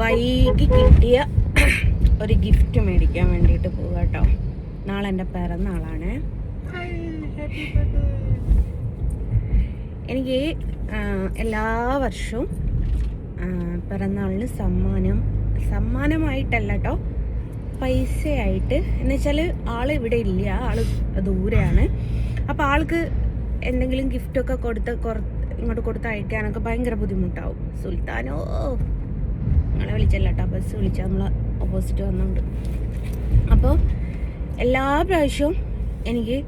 വൈകി കിട്ടിയ ഒരു ഗിഫ്റ്റ് മേടിക്കാൻ വേണ്ടിയിട്ട് പോവുക കേട്ടോ. നാളെ എൻ്റെ പിറന്നാളാണ്. എനിക്ക് എല്ലാ വർഷവും പിറന്നാളിന് സമ്മാനമായിട്ടല്ല കേട്ടോ, പൈസയായിട്ട്. എന്ന് വെച്ചാൽ ആൾ ഇവിടെ ഇല്ല, ആൾ ദൂരെയാണ്. അപ്പോൾ ആൾക്ക് എന്തെങ്കിലും ഗിഫ്റ്റൊക്കെ ഇങ്ങോട്ട് കൊടുത്ത് അയക്കാനൊക്കെ ഭയങ്കര ബുദ്ധിമുട്ടാവും. സുൽത്താനോ നിങ്ങളെ വിളിച്ചല്ല കേട്ടോ, ബസ് വിളിച്ചാൽ നമ്മൾ ഓപ്പോസിറ്റ് വന്നുകൊണ്ട്. അപ്പോൾ എല്ലാ പ്രാവശ്യവും എനിക്ക്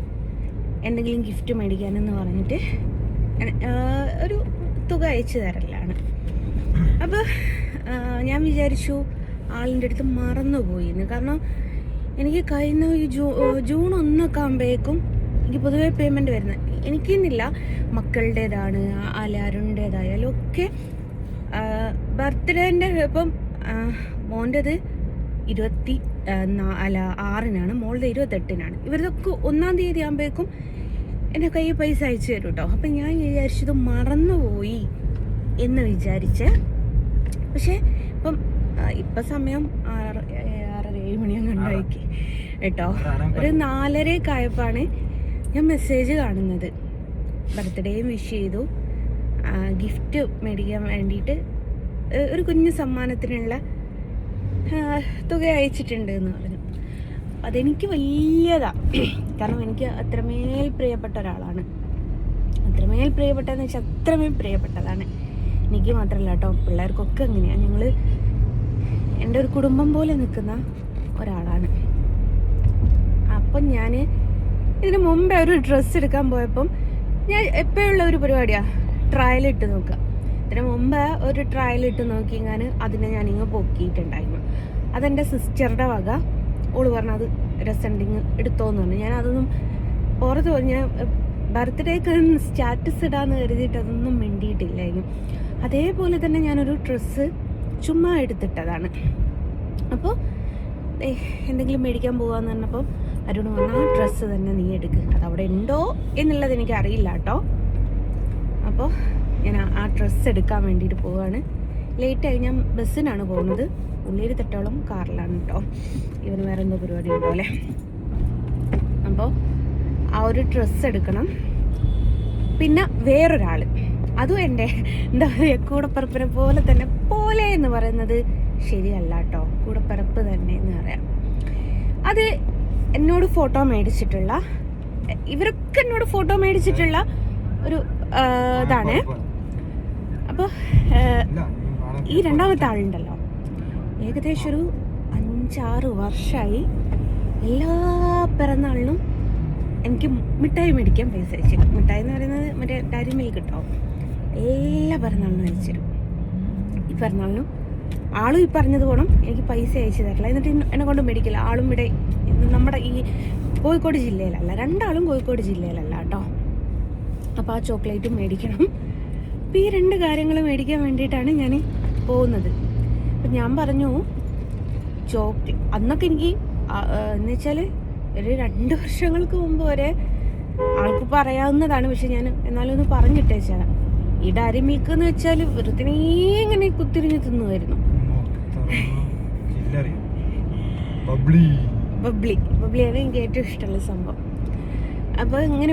എന്തെങ്കിലും ഗിഫ്റ്റ് മേടിക്കാനെന്ന് പറഞ്ഞിട്ട് ഒരു തുക അയച്ചു തരലാണ്. അപ്പോൾ ഞാൻ വിചാരിച്ചു ആളിൻ്റെ അടുത്ത് മറന്നുപോയിന്ന്. കാരണം എനിക്ക് കഴിഞ്ഞ ഈ ജൂൺ 1 ആകുമ്പോഴേക്കും എനിക്ക് പൊതുവെ പേയ്മെൻറ്റ് വരുന്നത്, എനിക്കെന്നില്ല, മക്കളുടേതാണ് അരുണിൻ്റേതായാലും ഒക്കെ. ബർത്ത്ഡേൻ്റെ ഇപ്പം മോൻ്റെത് 6-നാണ്, മോളുടെ 28-നാണ്. ഇവരതൊക്കെ 1-ാം തീയതി ആകുമ്പോഴേക്കും എൻ്റെ കയ്യിൽ പൈസ അയച്ചു തരും കേട്ടോ. അപ്പം ഞാൻ വിചാരിച്ചത് മറന്നുപോയി എന്ന് വിചാരിച്ച്. പക്ഷേ ഇപ്പം സമയം 6-7 മണിയാണ് കണ്ടായിക്ക് കേട്ടോ. ഒരു 4:30 ആയപ്പോഴാണ് ഞാൻ മെസ്സേജ് കാണുന്നത്. ബർത്ത്ഡേയും വിഷ് ചെയ്തു, ഗിഫ്റ്റ് മേടിക്കാൻ വേണ്ടിയിട്ട് ഒരു കുഞ്ഞു സമ്മാനത്തിനുള്ള തുക അയച്ചിട്ടുണ്ട് എന്ന് പറഞ്ഞു. അതെനിക്ക് വലിയതാണ്. കാരണം എനിക്ക് അത്രമേൽ പ്രിയപ്പെട്ട ഒരാളാണ്. അത്രമേൽ പ്രിയപ്പെട്ടതെന്ന് വെച്ചാൽ അത്രമേൽ പ്രിയപ്പെട്ടതാണ്. എനിക്ക് മാത്രമല്ല കേട്ടോ, പിള്ളേർക്കൊക്കെ അങ്ങനെയാണ്. ഞങ്ങൾ എൻ്റെ ഒരു കുടുംബം പോലെ നിൽക്കുന്ന ഒരാളാണ്. അപ്പം ഞാൻ ഇതിന് മുമ്പേ ഒരു ഡ്രസ്സ് എടുക്കാൻ പോയപ്പം ഞാൻ എപ്പോഴുള്ള ഒരു പരിപാടിയാണ് ട്രയൽ ഇട്ട് നോക്കുക. ഇതിന് മുമ്പ് ഒരു ട്രയൽ ഇട്ട് നോക്കിയെങ്കിൽ അതിനെ ഞാനിങ്ങ് പൊക്കിയിട്ടുണ്ടായിരുന്നു. അതെൻ്റെ സിസ്റ്ററുടെ വക. ഓള് പറഞ്ഞു അത് രസമുണ്ടെങ്കിൽ എടുത്തോന്ന് പറഞ്ഞു. ഞാൻ അതൊന്നും പുറത്ത് ഞാൻ ബർത്ത്ഡേക്ക് സ്റ്റാറ്റസ് ഇടാന്ന് കരുതിയിട്ട് അതൊന്നും മിണ്ടിയിട്ടില്ലായിരുന്നു. അതേപോലെ തന്നെ ഞാനൊരു ഡ്രസ്സ് ചുമ്മാ എടുത്തിട്ടതാണ്. അപ്പോൾ എന്തെങ്കിലും മേടിക്കാൻ പോകാമെന്ന് പറഞ്ഞപ്പോൾ അരുണ് പറഞ്ഞാൽ ആ ഡ്രസ്സ് തന്നെ നീ എടുക്കുക, അതവിടെ ഉണ്ടോ എന്നുള്ളത് എനിക്ക് അറിയില്ല കേട്ടോ. അപ്പോൾ ഞാൻ ആ ഡ്രസ്സ് എടുക്കാൻ വേണ്ടിയിട്ട് പോവുകയാണ്. ലേറ്റായി, ഞാൻ ബസ്സിനാണ് പോകുന്നത്. ഉള്ളിൽ തെറ്റോളം കാറിലാണ് കേട്ടോ. ഇവന് വേറെ എന്തോ പരിപാടി ഉണ്ടോ അല്ലേ. അപ്പോൾ ആ ഒരു ഡ്രസ്സ് എടുക്കണം. പിന്നെ വേറൊരാൾ, അതും എൻ്റെ എന്താ പറയുക കൂടപ്പിറപ്പിനെ പോലെ തന്നെ, പോലെ എന്ന് പറയുന്നത് ശരിയല്ല കേട്ടോ, കൂടപ്പിറപ്പ് തന്നെ എന്ന് പറയാം. അത് എന്നോട് ഫോട്ടോ മേടിച്ചിട്ടുള്ള, ഇവരൊക്കെ എന്നോട് ഫോട്ടോ മേടിച്ചിട്ടുള്ള ഒരു ഇതാണ്. അപ്പോൾ ഈ രണ്ടാമത്തെ ആളുണ്ടല്ലോ, ഏകദേശം ഒരു 5-6 വർഷമായി എല്ലാ പിറന്നാളിനും എനിക്ക് മിഠായി മേടിക്കാൻ പൈസ അയച്ചു. മിഠായി എന്ന് പറയുന്നത് മറ്റേ ഡയറി മിൽക്ക് കിട്ടോ, എല്ലാ പിറന്നാളിനും അയച്ചിരും. ഈ പിറന്നാളിനും ആളും ഈ പറഞ്ഞത് പോണം എനിക്ക് പൈസ അയച്ചു തരില്ല, എന്നിട്ട് എന്നെ കൊണ്ട് മേടിക്കില്ല. ആളും ഇവിടെ നമ്മുടെ ഈ കോഴിക്കോട് ജില്ലയിലല്ല, രണ്ടാളും കോഴിക്കോട് ജില്ലയിലല്ല കേട്ടോ. അപ്പോൾ ആ ചോക്ലേറ്റും മേടിക്കണം. അപ്പോൾ ഈ 2 കാര്യങ്ങൾ മേടിക്കാൻ വേണ്ടിയിട്ടാണ് ഞാൻ പോകുന്നത്. അപ്പം ഞാൻ പറഞ്ഞു അന്നൊക്കെ എനിക്ക് എന്ന് വെച്ചാൽ ഒരു 2 വർഷങ്ങൾക്ക് മുമ്പ് വരെ ആൾക്ക് പറയാവുന്നതാണ്. പക്ഷെ ഞാൻ എന്നാലും ഒന്ന് പറഞ്ഞിട്ടേച്ചാൽ, ഈ ഡയറി മിൽക്ക് എന്ന് വെച്ചാൽ വെറുതെ ഇങ്ങനെ കുത്തിരിഞ്ഞ് തിന്നുമായിരുന്നു. ബബ്ലിയാണ് എനിക്ക് ഏറ്റവും ഇഷ്ടമുള്ള സംഭവം. അപ്പോൾ ഇങ്ങനെ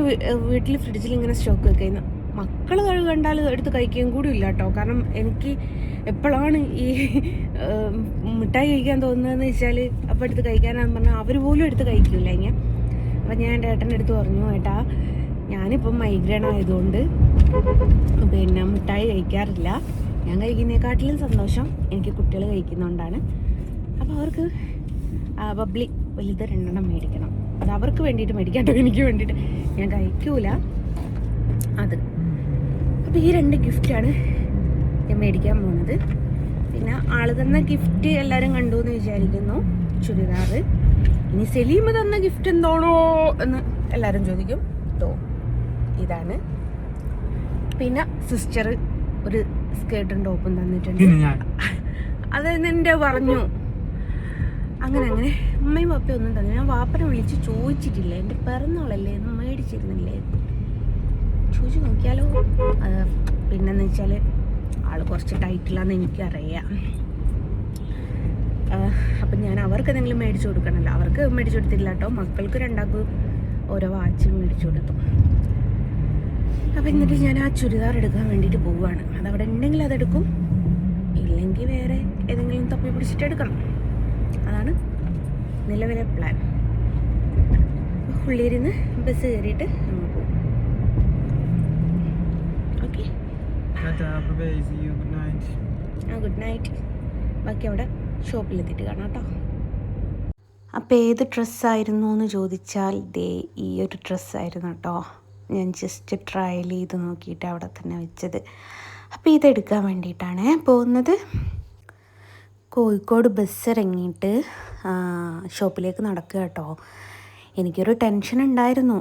വീട്ടിൽ ഫ്രിഡ്ജിൽ ഇങ്ങനെ സ്റ്റോക്ക് വെക്കുന്ന മക്കൾ കണ്ടാൽ എടുത്ത് കഴിക്കുകയും കൂടി ഇല്ല കേട്ടോ. കാരണം എനിക്ക് എപ്പോഴാണ് ഈ മിഠായി കഴിക്കാൻ തോന്നുന്നതെന്ന് വെച്ചാൽ അപ്പോൾ എടുത്ത് കഴിക്കാനാന്ന് പറഞ്ഞാൽ അവർ പോലും എടുത്ത് കഴിക്കില്ല ഇങ്ങനെ. അപ്പം ഞാൻ എൻ്റെ ഏട്ടൻ്റെ അടുത്ത് പറഞ്ഞു, ഏട്ടാ ഞാനിപ്പം മൈഗ്രെയിൻ ആയതുകൊണ്ട് പിന്നെ മിഠായി കഴിക്കാറില്ല, ഞാൻ കഴിക്കുന്നതിനെക്കാട്ടിലും സന്തോഷം എനിക്ക് കുട്ടികൾ കഴിക്കുന്നതുകൊണ്ടാണ്. അപ്പോൾ അവർക്ക് ബബ്ലി വലുത് 2 മേടിക്കണം. അത് അവർക്ക് വേണ്ടിയിട്ട് മേടിക്കാട്ടോ, എനിക്ക് വേണ്ടിയിട്ട് ഞാൻ കഴിക്കൂല അത്. അപ്പോൾ ഈ 2 ഗിഫ്റ്റാണ് ഞാൻ മേടിക്കാൻ പോകുന്നത്. പിന്നെ ആൾ തന്ന ഗിഫ്റ്റ് എല്ലാവരും കണ്ടു എന്ന് വിചാരിക്കുന്നു, ചുരിദാർ. ഇനി സലീം തന്ന ഗിഫ്റ്റ് എന്താണോ എന്ന് എല്ലാവരും ചോദിക്കും. ഇതാണ്. പിന്നെ സിസ്റ്റർ ഒരു സ്കേർട്ടും ടോപ്പും തന്നിട്ടുണ്ട്. അത് എൻ്റെ പറഞ്ഞു. അങ്ങനെ ഉമ്മയും പപ്പയും ഒന്നും തന്നെ, ഞാൻ വാപ്പനെ വിളിച്ച് ചോദിച്ചിട്ടില്ല, എൻ്റെ പിറന്നാളല്ലേ എന്ന് മേടിച്ചിരുന്നില്ലേ ചോദിച്ചു നോക്കിയാലോ. പിന്നെന്ന് വെച്ചാൽ ആൾ കുറച്ച് ടൈറ്റിലാന്ന് എനിക്കറിയാം. അപ്പം ഞാൻ അവർക്ക് എന്തെങ്കിലും മേടിച്ചു കൊടുക്കണമല്ലോ. അവർക്ക് മേടിച്ചു കൊടുത്തില്ല കേട്ടോ, മക്കൾക്ക് രണ്ടാൾക്കും ഓരോ വാച്ചും മേടിച്ചു കൊടുത്തു. അപ്പം എന്നിട്ട് ഞാൻ ആ ചുരിദാർ എടുക്കാൻ വേണ്ടിയിട്ട് പോവുകയാണ്. അതവിടെ ഉണ്ടെങ്കിൽ അതെടുക്കും, ഇല്ലെങ്കിൽ വേറെ ഏതെങ്കിലും തപ്പി പിടിച്ചിട്ട് എടുക്കണം. അതാണ് നിലവിലെ പ്ലാൻ. ഉള്ളിരുന്ന് ബസ് കയറിയിട്ട് അങ്ങ് പോകും. Okay, good night. ബാക്കി അവിടെ ഷോപ്പിലെത്തിയിട്ട് കാണാം കേട്ടോ. അപ്പോൾ ഏത് ഡ്രസ്സായിരുന്നു എന്ന് ചോദിച്ചാൽ ദേ ഈ ഒരു ഡ്രസ്സായിരുന്നു കേട്ടോ. ഞാൻ ജസ്റ്റ് ട്രയൽ ചെയ്ത് നോക്കിയിട്ട് അവിടെ തന്നെ വെച്ചത്. അപ്പോൾ ഇതെടുക്കാൻ വേണ്ടിയിട്ടാണ് പോകുന്നത്. കോഴിക്കോട് ബസ് ഇറങ്ങിയിട്ട് ഷോപ്പിലേക്ക് നടക്കുക കേട്ടോ. എനിക്കൊരു ടെൻഷൻ ഉണ്ടായിരുന്നു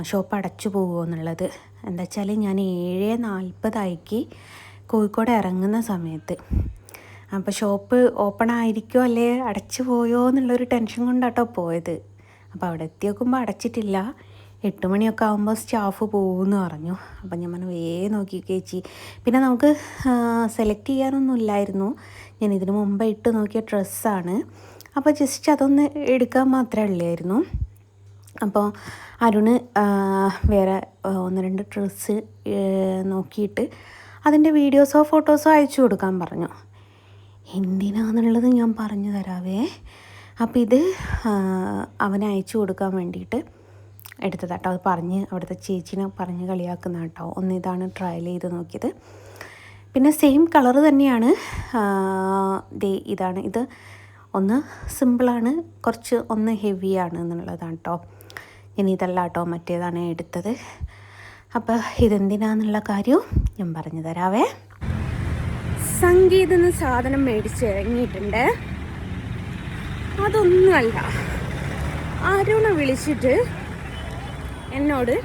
ഷോപ്പ് അടച്ചു പോകുമോ എന്നുള്ളത്. എന്താ വെച്ചാൽ ഞാൻ 7:40 കോഴിക്കോട് ഇറങ്ങുന്ന സമയത്ത്, അപ്പോൾ ഷോപ്പ് ഓപ്പൺ ആയിരിക്കുമോ അല്ലേ അടച്ചു പോയോ എന്നുള്ളൊരു ടെൻഷൻ കൊണ്ടാട്ടോ പോയത്. അപ്പോൾ അവിടെ എത്തി നോക്കുമ്പോൾ അടച്ചിട്ടില്ല. 8 മണിയൊക്കെ ആകുമ്പോൾ സ്റ്റാഫ് പോകുമെന്ന് പറഞ്ഞു. അപ്പം ഞാൻ പറഞ്ഞു നോക്കി ചേച്ചി. പിന്നെ നമുക്ക് സെലക്ട് ചെയ്യാനൊന്നും ഇല്ലായിരുന്നു. ഞാൻ ഇതിനു മുമ്പ് ഇട്ട് നോക്കിയ ഡ്രസ്സാണ്. അപ്പോൾ ജസ്റ്റ് അതൊന്ന് എടുക്കാൻ മാത്രമേ ഉള്ളായിരുന്നു. അപ്പോൾ അരുണ് വേറെ 1-2 ഡ്രസ്സ് നോക്കിയിട്ട് അതിൻ്റെ വീഡിയോസോ ഫോട്ടോസോ അയച്ചു കൊടുക്കാൻ പറഞ്ഞു. എന്തിനാണെന്നുള്ളത് ഞാൻ പറഞ്ഞു തരാവേ. അപ്പോൾ ഇത് അവനെ അയച്ചു കൊടുക്കാൻ വേണ്ടിയിട്ട് എടുത്തതാട്ടോ. അത് പറഞ്ഞ് അവിടുത്തെ ചേച്ചീനെ പറഞ്ഞ് കളിയാക്കുന്ന കേട്ടോ. ഒന്ന് ഇതാണ് ട്രയൽ ചെയ്ത് നോക്കിയത്. പിന്നെ സെയിം കളർ തന്നെയാണ്. ഇതാണ്. ഇത് ഒന്ന് സിമ്പിളാണ്, കുറച്ച് ഒന്ന് ഹെവിയാണ് എന്നുള്ളതാണ് കേട്ടോ. ഞാൻ ഇതല്ല കേട്ടോ, മറ്റേതാണ് എടുത്തത്. അപ്പോൾ ഇതെന്തിനാന്നുള്ള കാര്യവും ഞാൻ പറഞ്ഞു തരാവേ. സംഗീതം സാധനം മേടിച്ച് ഇറങ്ങിയിട്ടുണ്ട്. അതൊന്നുമല്ല, അരുണ വിളിച്ചിട്ട് എന്നോട്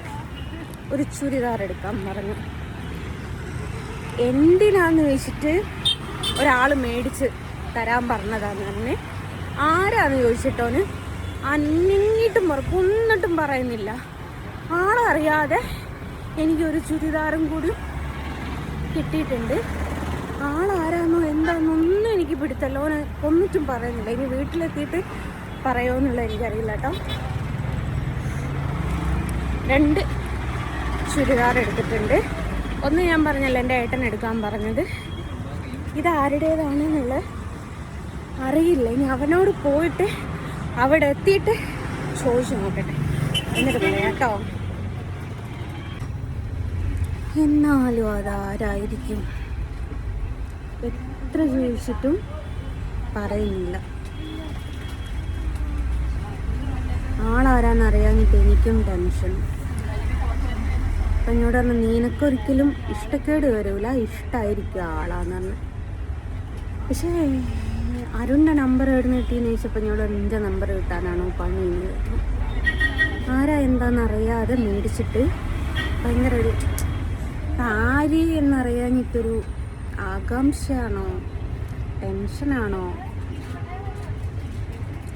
ഒരു ചുരിദാർ എടുക്കാൻ പറഞ്ഞു. എന്തിനാന്ന് ചോദിച്ചിട്ട് ഒരാൾ മേടിച്ച് തരാൻ പറഞ്ഞതാന്ന് പറഞ്ഞ്. ആരാന്ന് ചോദിച്ചിട്ടോന് അനങ്ങിയിട്ടും ഒന്നിട്ടും പറയുന്നില്ല. ആളറിയാതെ എനിക്കൊരു ചുരിദാറും കൂടി കിട്ടിയിട്ടുണ്ട്. ആളാരാന്നോ എന്താണെന്നൊന്നും എനിക്ക് പിടുത്തല്ലോ. ഓന് ഒന്നിട്ടും പറയുന്നില്ല. ഇനി വീട്ടിലെത്തിയിട്ട് പറയുമോന്നുള്ള എനിക്കറിയില്ല കേട്ടോ. 2 ചുരിദാർ എടുത്തിട്ടുണ്ട്. ഒന്ന് ഞാൻ പറഞ്ഞല്ലോ, എൻ്റെ ഏട്ടൻ എടുക്കാൻ പറഞ്ഞത്. ഇത് ആരുടേതാണെന്നുള്ള അറിയില്ല. ഇനി അവനോട് പോയിട്ട് അവിടെ എത്തിയിട്ട് ചോദിച്ചു നോക്കട്ടെ, എന്നിട്ട് പറയാം കേട്ടോ. എന്നാലും അതാരായിരിക്കും? എത്ര ചോദിച്ചിട്ടും പറയുന്നില്ല. ആളാരാന്നറിയാഞ്ഞിട്ട് എനിക്കും ടെൻഷൻ. അപ്പം എന്നോട് പറഞ്ഞു, നിനക്കൊരിക്കലും ഇഷ്ടക്കേട് വരില്ല, ഇഷ്ടമായിരിക്കും ആളാന്ന് പറഞ്ഞു. പക്ഷേ അരുണിൻ്റെ നമ്പർ എവിടുന്ന് കിട്ടിയെന്ന് ചോദിച്ചപ്പോൾ എന്നോട് നിൻ്റെ നമ്പർ കിട്ടാനാണോ പണി? ആരാ എന്താണെന്നറിയാതെ മേടിച്ചിട്ട് ഭയങ്കര ഒരു ആര് എന്നറിയാഞ്ഞിട്ടൊരു ആകാംക്ഷയാണോ ടെൻഷനാണോ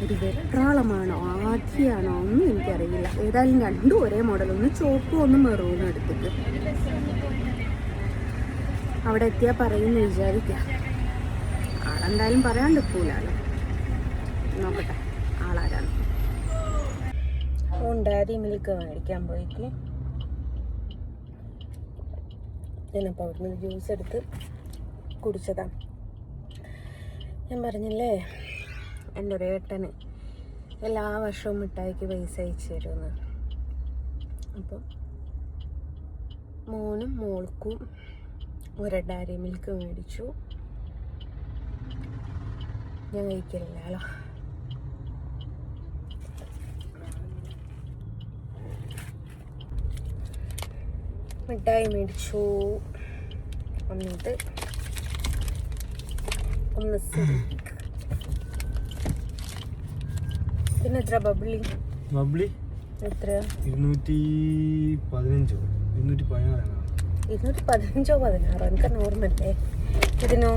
ഒരു വെപ്രാളമാണോ ആദ്യമാണോ ഒന്നും എനിക്കറിയില്ല. ഏതായാലും 2 ഒരേ മോഡൽ, ഒന്ന് ചോപ്പും ഒന്ന് മെറൂണും എടുത്തിട്ട് അവിടെ എത്തിയാൽ പറയുമെന്ന് വിചാരിക്കാം. ആളെന്തായാലും പറയാൻ നിൽക്കൂലല്ലോ. നോക്കട്ടെ ആളാരാണ്. ഡാഡി മിൽക്ക് മേടിക്കാൻ പോയിട്ട് ഞാനപ്പോൾ അവിടുന്ന് ജ്യൂസ് എടുത്ത് കുടിച്ചതാണ്. ഞാൻ പറഞ്ഞില്ലേ, എൻ്റെ ഒരു ഏട്ടന് എല്ലാ വർഷവും മിഠായിക്ക് പൈസ അയച്ചു തരുമെന്ന്. അപ്പം മോനും മോൾക്കും ഒരു ഡയറി മിൽക്ക് മേടിച്ചു. ഞാൻ കഴിക്കില്ലല്ലോ. മിഠായി മേടിച്ചു. എന്നിട്ട് ഒന്ന് പിന്നെ എത്ര ബബ്ലി എത്രയാ? 215 216 എനിക്ക് നോർമല്ലേ. ഇതിനോ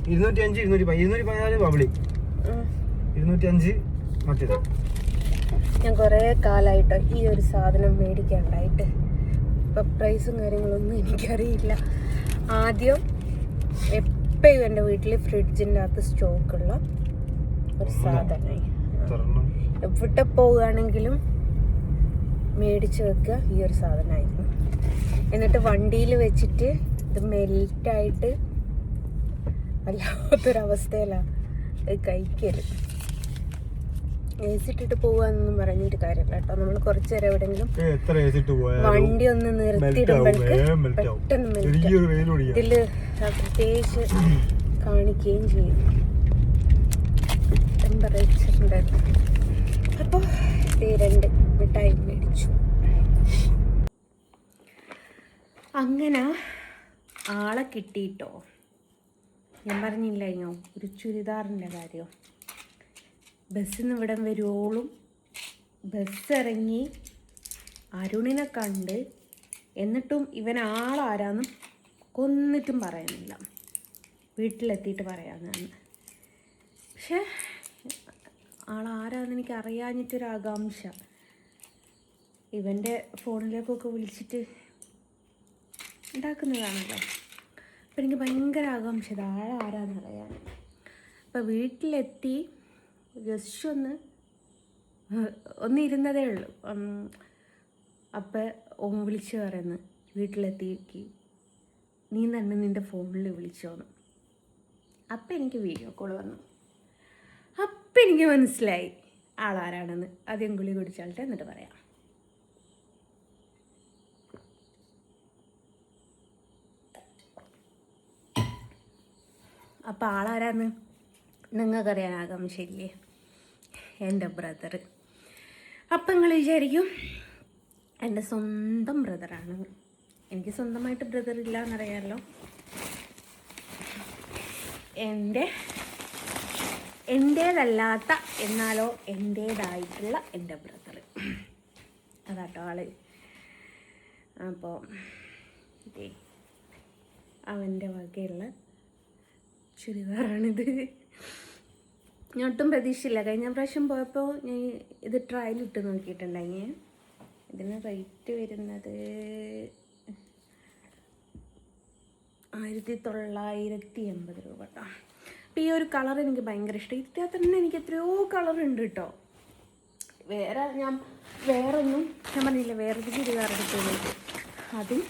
205 214 ബബ്ലി 205 മറ്റേത്. ഞാൻ കുറേ കാലമായിട്ടോ ഈ ഒരു സാധനം മേടിക്കാണ്ടായിട്ട്. ഇപ്പം പ്രൈസും കാര്യങ്ങളൊന്നും എനിക്കറിയില്ല. ആദ്യം എപ്പോഴും എൻ്റെ വീട്ടിൽ ഫ്രിഡ്ജിൻ്റെ അകത്ത് സ്റ്റോക്കുള്ള ഒരു സാധനമായി. എവിടെ പോവുകയാണെങ്കിലും മേടിച്ച് വെക്കുക ഈ ഒരു സാധനമായിരുന്നു. എന്നിട്ട് വണ്ടിയിൽ വെച്ചിട്ട് ഇത് മെൽറ്റായിട്ട് വല്ലാത്തൊരവസ്ഥയിലാണ് കഴിക്കരുത്. ഏസിട്ടിട്ട് പോവാന്നൊന്നും പറഞ്ഞിട്ട് കാര്യമില്ല കേട്ടോ. നമ്മൾ കുറച്ച് നേരം എവിടെയെങ്കിലും വണ്ടി ഒന്ന് നിർത്തിയിടുമ്പോഴേക്ക് പെട്ടെന്ന് മെൽറ്റ് ഇതിൽ പ്രത്യേകിച്ച് കാണിക്കുകയും ചെയ്യും. ടെമ്പറേച്ചറുണ്ടായിരുന്നു. അപ്പോൾ ഈ 2 മിഠായി മേടിച്ചു. അങ്ങനെ ആളെ കിട്ടിയിട്ടോ. ഞാൻ പറഞ്ഞില്ലയോ ഒരു ചുരിദാറിൻ്റെ കാര്യം. ബസ്സിൽ നിന്ന് ഇവിടം വരുവോളും ബസ് ഇറങ്ങി അരുണിനെ കണ്ട് എന്നിട്ടും ഇവൻ ആളാരാന്നും കൊന്നിട്ടും പറയുന്നില്ല. വീട്ടിലെത്തിയിട്ട് പറയാമെന്നാണ്. പക്ഷേ ആളാരാന്ന് എനിക്ക് അറിയാഞ്ഞിട്ടൊരാകാംക്ഷ. ഇവൻ്റെ ഫോണിലേക്കൊക്കെ വിളിച്ചിട്ട് ഉണ്ടാക്കുന്നതാണല്ലോ. അപ്പം എനിക്ക് ഭയങ്കര ആകാംക്ഷ ഇത് ആരാന്നറിയാൻ. അപ്പം വീട്ടിലെത്തി ജസ്റ്റ് ഒന്നിരുന്നതേ ഉള്ളൂ. അപ്പം ഓൻ വിളിച്ച് പറയുന്നു വീട്ടിലെത്തിക്ക് നീ തന്നെ നിൻ്റെ ഫോണിൽ വിളിച്ചോന്ന്. അപ്പം എനിക്ക് വീഡിയോ കോൾ വന്നു. അപ്പം എനിക്ക് മനസ്സിലായി ആളാരാണെന്ന്. ആദ്യം ഗുളി കുടിച്ചാൾട്ടെ എന്നിട്ട് പറയാം. അപ്പം ആളാരാന്ന് നിങ്ങൾക്കറിയാനാകാം, ശരിയേ? എൻ്റെ ബ്രദർ. അപ്പം നിങ്ങൾ വിചാരിക്കും എൻ്റെ സ്വന്തം ബ്രദറാണ്. എനിക്ക് സ്വന്തമായിട്ട് ബ്രദർ ഇല്ല എന്നറിയാമല്ലോ. എൻ്റേതല്ലാത്ത എന്നാലോ എൻ്റേതായിട്ടുള്ള എൻ്റെ ബ്രദർ അതാട്ടോ ആള്. അപ്പോൾ അവൻ്റെ വകയുള്ള ചുരിദാറാണിത്. ഞാൻ ഒട്ടും പ്രതീക്ഷയില്ല. കഴിഞ്ഞ പ്രാവശ്യം പോയപ്പോൾ ഞാൻ ഇത് ട്രയലിട്ട് നോക്കിയിട്ടുണ്ടെങ്കിൽ ഇതിന് റേറ്റ് വരുന്നത് 1980 രൂപ കേട്ടോ. അപ്പോൾ ഈ ഒരു കളർ എനിക്ക് ഭയങ്കര ഇഷ്ടം. ഇതിനകത്ത് തന്നെ എനിക്ക് എത്രയോ കളറുണ്ട് കേട്ടോ. ഞാൻ പറഞ്ഞില്ല വേറൊരു ചുരിദാർ എടുത്തത്. അതും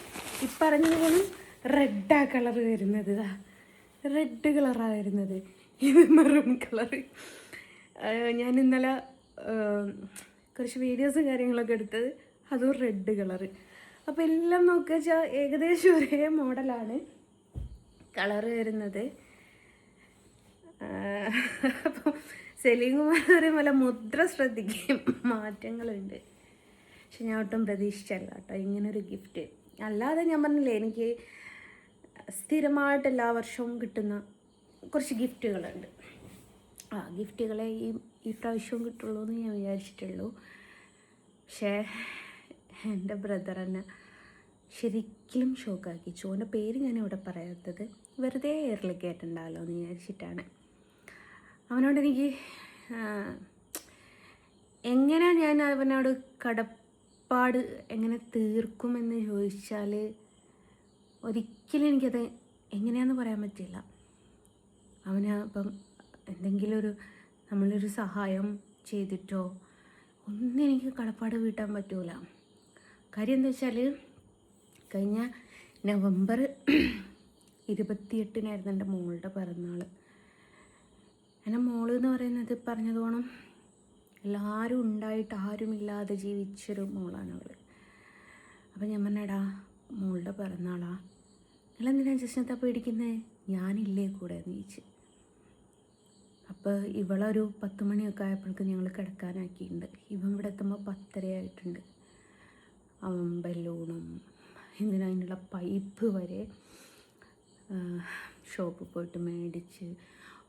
ഇപ്പറഞ്ഞതുപോലും റെഡാ കളർ വരുന്നത്. റെഡ് കളറാണ് വരുന്നത്. ഇത് മെറൂൺ കളറ്. ഞാൻ ഇന്നലെ കുറച്ച് വീഡിയോസും കാര്യങ്ങളൊക്കെ എടുത്തത് അതും റെഡ് കളറ്. അപ്പോൾ എല്ലാം നോക്കുക വെച്ചാൽ ഏകദേശം ഒരേ മോഡലാണ് കളറ് വരുന്നത്. അപ്പം സെലിംകുമാർ പറയുമ്പോൾ മുദ്ര ശ്രദ്ധിക്കുകയും മാറ്റങ്ങളുണ്ട്. പക്ഷെ ഞാൻ ഒട്ടും പ്രതീക്ഷിച്ചല്ല കേട്ടോ ഇങ്ങനൊരു ഗിഫ്റ്റ്. അല്ലാതെ ഞാൻ പറഞ്ഞില്ലേ എനിക്ക് സ്ഥിരമായിട്ട് എല്ലാ വർഷവും കിട്ടുന്ന കുറച്ച് ഗിഫ്റ്റുകളുണ്ട്. ആ ഗിഫ്റ്റുകളെ ഈ പ്രാവശ്യവും കിട്ടുള്ളൂ എന്ന് ഞാൻ വിചാരിച്ചിട്ടുള്ളൂ. പക്ഷേ എൻ്റെ ബ്രദർ എന്നെ ശരിക്കും ഷോക്കാക്കി. ചോൻ്റെ പേര് ഞാനിവിടെ പറയാത്തത് വെറുതെ എയറിലേക്ക് ആയിട്ടുണ്ടാവല്ലോ എന്ന് വിചാരിച്ചിട്ടാണ്. അവനോട് എനിക്ക് എങ്ങനെ ഞാൻ അവനോട് കടപ്പാട് എങ്ങനെ തീർക്കുമെന്ന് ചോദിച്ചാൽ ഒരിക്കലും എനിക്കത് എങ്ങനെയാണെന്ന് പറയാൻ പറ്റില്ല. അവന് ഇപ്പം എന്തെങ്കിലും നമ്മളൊരു സഹായം ചെയ്തിട്ടോ ഒന്നും എനിക്ക് കടപ്പാട് വീട്ടാൻ പറ്റൂല. കാര്യം എന്താ വെച്ചാൽ കഴിഞ്ഞ നവംബർ 28-നായിരുന്നു എൻ്റെ മോളുടെ പിറന്നാൾ. എൻ്റെ മോള് എന്ന് പറയുന്നത് പറഞ്ഞതുകൊണ്ടും എല്ലാവരും ഉണ്ടായിട്ട് ആരുമില്ലാതെ ജീവിച്ചൊരു മോളാണ് അവൾ. അപ്പം ഞാൻ പറഞ്ഞടാ മോളുടെ പിറന്നാളാ, നിങ്ങളെന്തിനാ ജസ്നത്തെ പേടിക്കുന്നത്, ഞാനില്ലേ കൂടെ എന്ന് ചോദിച്ച്. അപ്പോൾ ഇവളൊരു 10 മണിയൊക്കെ ആയപ്പോഴേക്കും ഞങ്ങൾ കിടക്കാനാക്കിയിട്ടുണ്ട്. ഇവൻ ഇവിടെ എത്തുമ്പോൾ 10:30 ആയിട്ടുണ്ട്. അവൻ ബലൂണും അതിനുള്ള പൈപ്പ് വരെ ഷോപ്പിൽ പോയിട്ട് മേടിച്ച്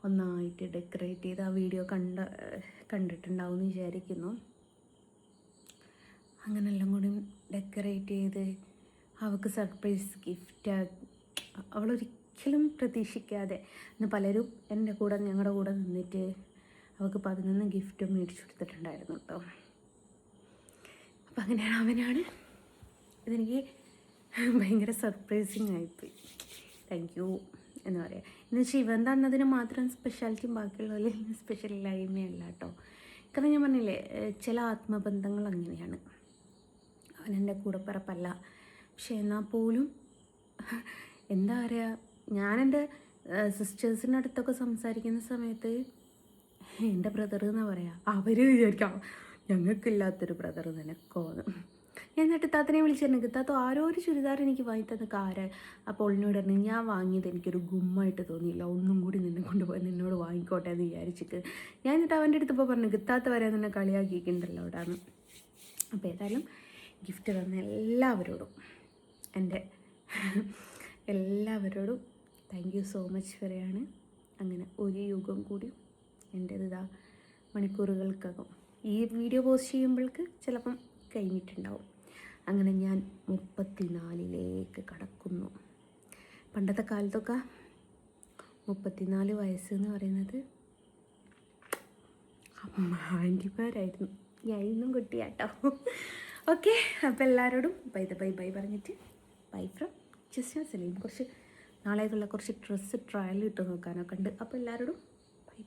ഒന്നായിട്ട് ഡെക്കറേറ്റ് ചെയ്ത് ആ വീഡിയോ കണ്ടിട്ടുണ്ടാവും എന്ന് വിചാരിക്കുന്നു. അങ്ങനെല്ലാം കൂടി ഡെക്കറേറ്റ് ചെയ്ത് അവൾക്ക് സർപ്രൈസ് ഗിഫ്റ്റ് അവളൊരിക്കലും പ്രതീക്ഷിക്കാതെ ഇന്ന് പലരും എൻ്റെ കൂടെ ഞങ്ങളുടെ കൂടെ നിന്നിട്ട് അവൾക്ക് 11 ഗിഫ്റ്റും മേടിച്ചു കൊടുത്തിട്ടുണ്ടായിരുന്നു കേട്ടോ. അപ്പം അങ്ങനെയാണ് അവനാണ് ഇതെനിക്ക് ഭയങ്കര സർപ്രൈസിങ് ആയിപ്പോയി. താങ്ക് യു എന്ന് പറയാം. എന്ന് വെച്ചാൽ ഇവൻ തന്നതിന് മാത്രം സ്പെഷ്യാലിറ്റിയും ബാക്കിയുള്ളതിൽ സ്പെഷ്യൽ ഇല്ലായ്മയല്ല കേട്ടോ. കാരണം ഞാൻ പറഞ്ഞില്ലേ, ചില ആത്മബന്ധങ്ങൾ അങ്ങനെയാണ്. അവനെൻ്റെ കൂടപ്പിറപ്പല്ല, പക്ഷെ എന്നാൽ പോലും എന്താ പറയുക, ഞാനെൻ്റെ സിസ്റ്റേഴ്സിൻ്റെ അടുത്തൊക്കെ സംസാരിക്കുന്ന സമയത്ത് എൻ്റെ ബ്രദർ എന്നാണ് പറയുക. അവർ വിചാരിക്കാം ഞങ്ങൾക്കില്ലാത്തൊരു ബ്രദർ നിനക്കോന്ന്. ഞാൻ എന്നിട്ട് ഇത്താത്തനെ വിളിച്ചിരുന്നു, ഇത്താത്ത ആരോ ഒരു ചുരിദാർ എനിക്ക് വാങ്ങി തന്ന കാര്. അപ്പോൾ ഒളിനോട് പറഞ്ഞു, ഞാൻ വാങ്ങിയത് എനിക്കൊരു ഗുമ്മായിട്ട് തോന്നിയില്ല, ഒന്നും കൂടി നിന്നെ കൊണ്ടുപോയി നിന്നോട് വാങ്ങിക്കോട്ടെ എന്ന് വിചാരിച്ചിട്ട്. ഞാൻ എന്നിട്ട് അവൻ്റെ അടുത്ത് ഇപ്പോൾ പറഞ്ഞു, ഇത്താത്ത വരെ നിന്നെ കളിയാക്കിയിട്ടുണ്ടല്ലോ അവിടെയാണ്. അപ്പോൾ ഏതായാലും ഗിഫ്റ്റ് തന്ന എല്ലാവരോടും താങ്ക് യു സോ മച്ച് പറയാണ്. അങ്ങനെ ഒരു യുഗം കൂടി എൻ്റേത് മണിക്കൂറുകൾക്കകം ഈ വീഡിയോ പോസ്റ്റ് ചെയ്യുമ്പോഴേക്ക് ചിലപ്പം കഴിഞ്ഞിട്ടുണ്ടാവും. അങ്ങനെ ഞാൻ 34 കടക്കുന്നു. പണ്ടത്തെ കാലത്തൊക്കെ 34 വയസ്സ് എന്ന് പറയുന്നത് ആൻറ്റിമാരായിരുന്നു. ഞാൻ ഇന്നും കുട്ടിയാട്ടോ. ഓക്കെ, അപ്പോൾ എല്ലാവരോടും ബൈ പറഞ്ഞിട്ട് ബൈ ഫ്രം ജസ്ന സലീം. നാളേക്കുള്ള കുറച്ച് ഡ്രസ്സ് ട്രയൽ ഇട്ട് നോക്കാനൊക്കെ ഉണ്ട്. അപ്പോൾ എല്ലാവരോടും ബൈ.